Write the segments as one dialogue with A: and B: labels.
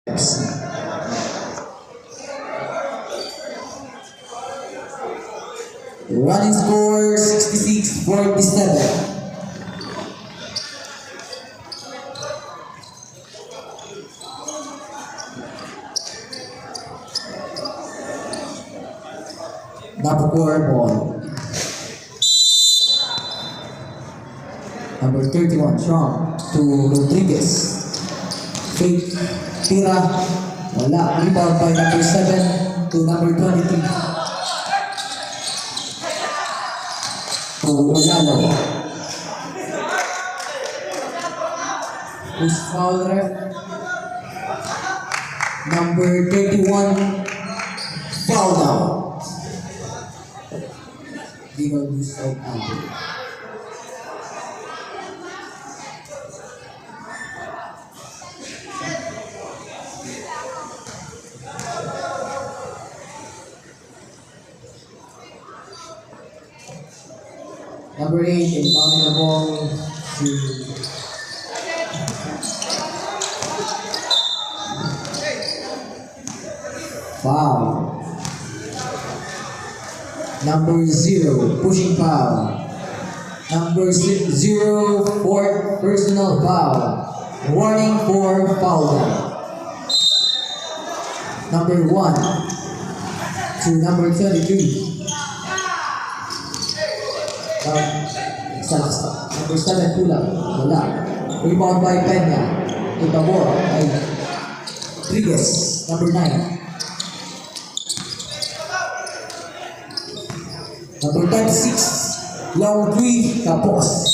A: Running score 66-47. Number 4 ball. Number 31 Trump to Rodriguez. Fake tira. Wala. Rebound by number 7 to number 23. Ronaldo. Who's foul ref? Number 31 foul now. Legal use of elbow. Number 8 inbounding the ball to foul. Number 0 pushing foul. Number 0 fourth personal foul. Warning for foul. Number 1 to number 23. Number 7 kulang. Wala. Rebound by Peña. Itabor by Rodriguez. Number 9. Number 26. Long 3. Tapos.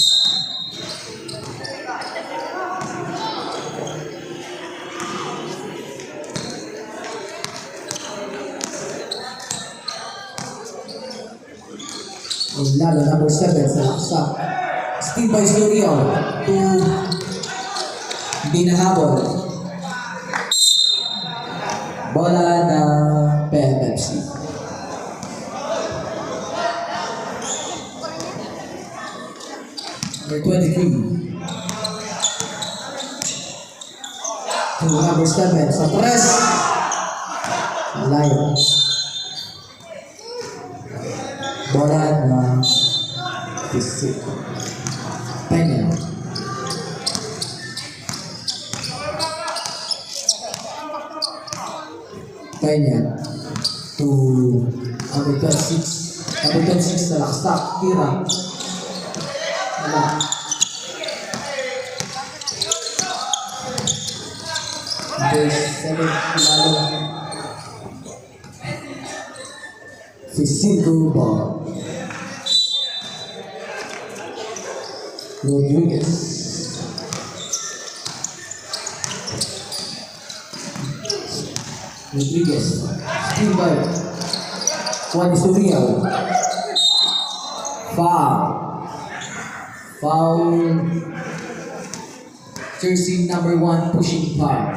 A: Lalo, number 7 sa laksak. Steve by Studio to hindi nahabol. Bola ng PFFC. Number 23 to number 7 sa press. Malayo. Bola ng Peña. Peña to number 26. Number 26 na laksak. Tira. Wala. Number 7 Lalo. Ficinto ball. Rodriguez. Steal by Juan Suriel. Foul. Jersey number 1 pushing foul.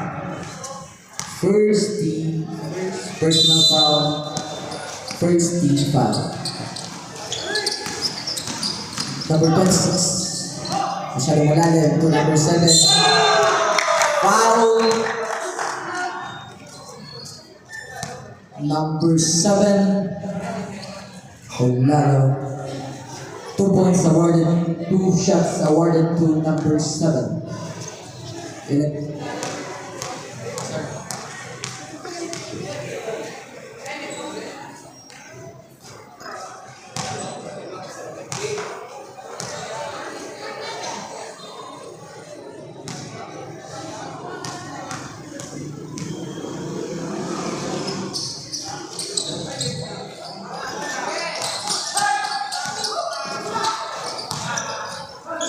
A: First team personal foul. First team foul. Number 26. Masyadong malalim to number 7. Foul. Number 7. Lalo. 2 points awarded. 2 shots awarded to number 7.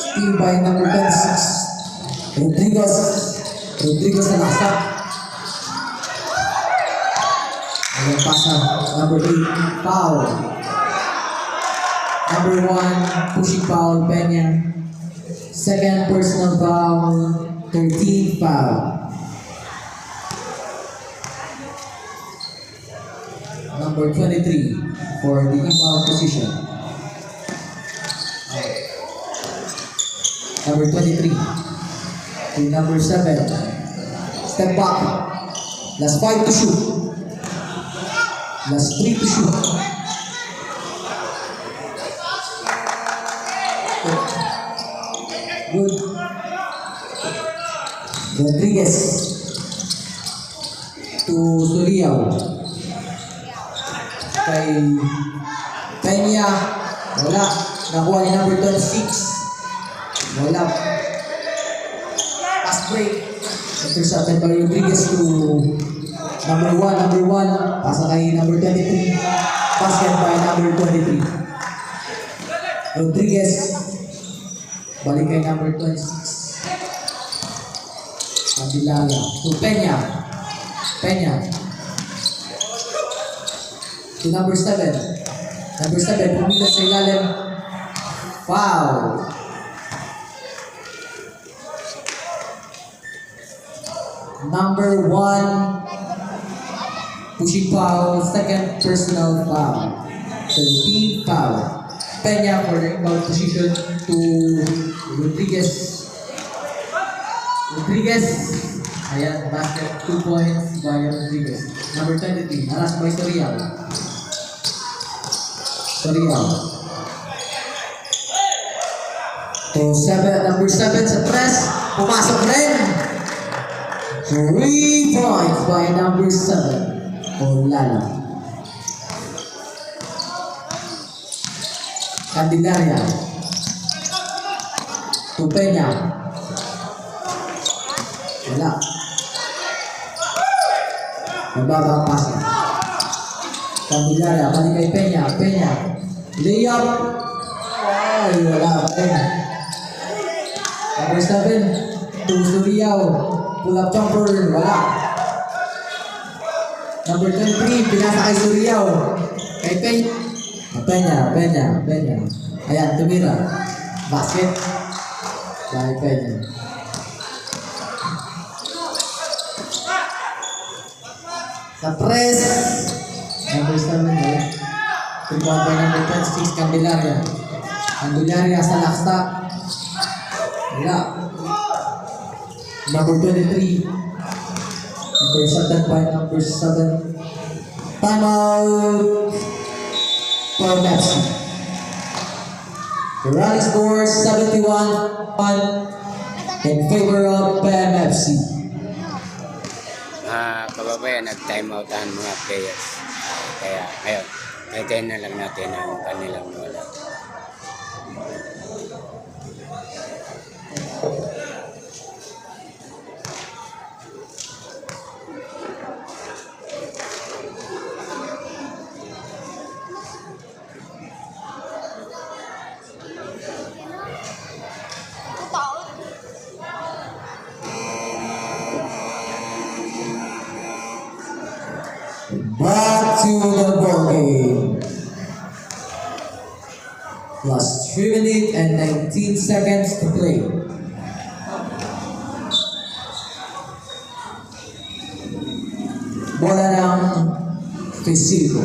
A: Steal by number 26. Rodriguez na laksak. Ayan pasa. Number 8, foul. Number 1, pushing foul, Peña. Second personal foul, 13 foul. Number 23 for the inbound position. Number 23 to number 7. Step back. Last 5 to shoot. Last 3 to shoot. Good. Rodriguez to Suriao. Kay Peña. Wala. Nakuha ni number 26. Wala. Pass break. Intercepted by Rodriguez to number 1. Pasa kay number 23. Basket by number 23. Rodriguez. Balik kay number 26. Candelaria to Peña. To number 7. Number 7, pumila sa ilalim. Foul. Number 1, pushing foul, second personal foul. 13 foul. Peña for the inbound position to Rodriguez. Ayan, basket, 2 points by Rodriguez. Number 23, alas by Sorial. To number 7 sa press, pumasok rin. 3 points by number 7, Olala. Candelaria to Peña. Wala. Mababa ang pass. Candelaria, balik kay Peña. Layup. Ay, wala pa rin. Number 7 to Suriao. Pull up jumper. Wala. Number 23, pinasa kay Suriao. Kay Peña. Ayan, tumira. Basket. Kay Peña. Sa press. Number 7, 3 point by number 26, Candelaria sa laksta. Wala. Number 23. Intercepted by number 7. Timeout for Pepsi. The rally score 71-1 in favor of PMFC.
B: Kababayan, nag-time out ang mga players. Kaya ngayon, natin na lang natin ang kanilang wala.
A: Back to the ball game. Plus 3 minutes and 19 seconds to play. Bola ng Fisico.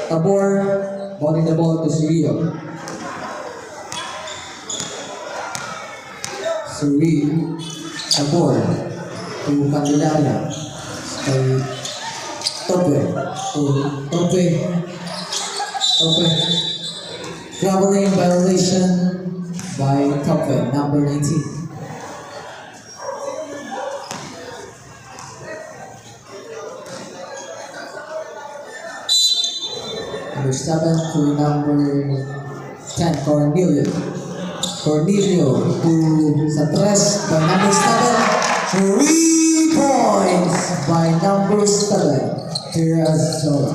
A: Tabor, bowling the ball to Surio. Tabor to Candelaria. Kay Tope. Traveling violation by Tope, number 19. Number 7 to number 10, Cornelio to Satres by number 7. 3 points by number 7, Tirazola.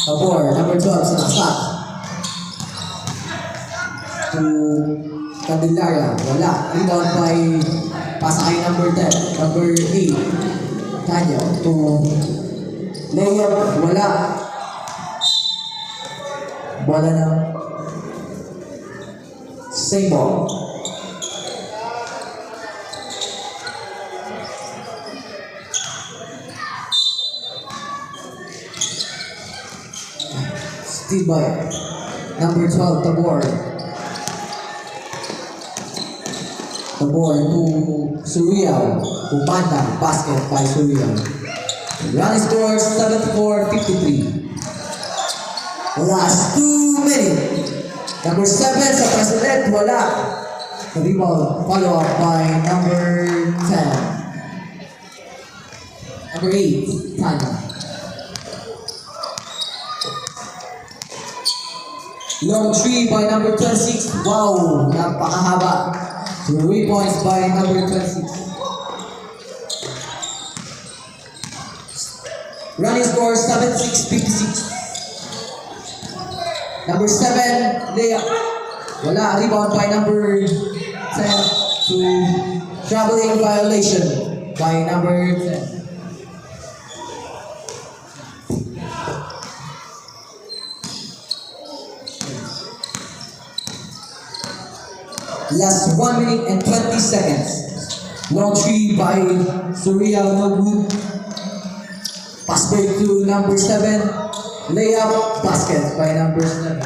A: Tabor, number 12, Sinasak. To Candelaria, wala. Rebound by Pasakay number 10, number 8. Tanyo to layup, wala. Bola ng same ball. Steve by number 12, Tabor. The ball to Surreal. Umanda, basket by Surreal. Running score 74-53. Last 2 minutes. Number 7 sa President, wala. The rebound follow up by number 10. Number 8, Tanya. Long 3 by number 26. Wow, napakahaba. 3 points by number 26. Running score 76-56. Number 7, layup. Wala, rebound by number 10 to traveling violation by number 10. Last 1 minute and 20 seconds. Long 3 by Surreal, no good. Pass break to number 7. Layup, basket by number 7.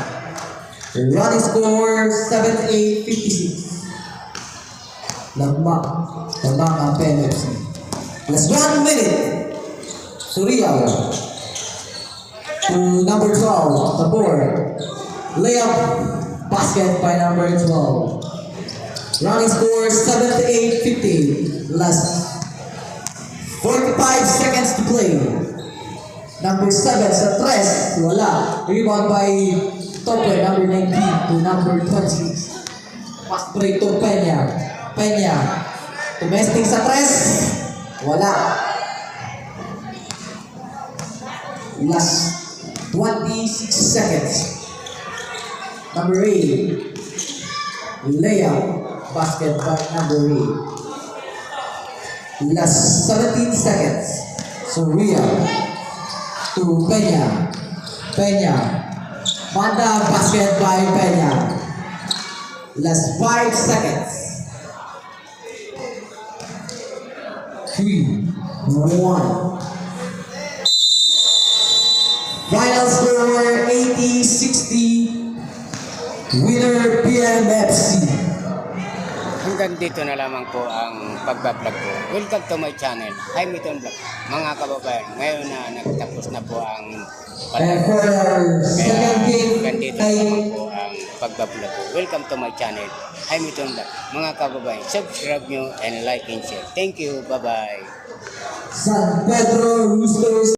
A: Running score 78-56. Lagmak ang PNFC. Last 1 minute. Surreal to number 12, the board. Layup, basket by number 12. Running score 78-50. Last 45 seconds to play. Number 7 sa tres, wala. Rebound by Tope, number 19 to number 26. Pass break to Peña. Peña. Domestic sa tres, wala. Last 26 seconds. Number 8. Layup. Basket by number 8. Last 17 seconds. Surreal to Peña. Peña. Manda, basket by Peña. Last 5 seconds. 3, 1. Final score 80-60. Winner PMFC.
B: Hanggang dito na lamang po ang pagbablog ko. Welcome to my channel, Jaimiton Vlog. Mga kababayan, ngayon na nagtapos na po ang
A: And for our second game,
B: hanggang dito na lamang po ang pagbablog ko. Welcome to my channel, Jaimiton Vlog. Mga kababayan, subscribe nyo and like and share. Thank you, bye-bye.
A: San Pedro Roosters.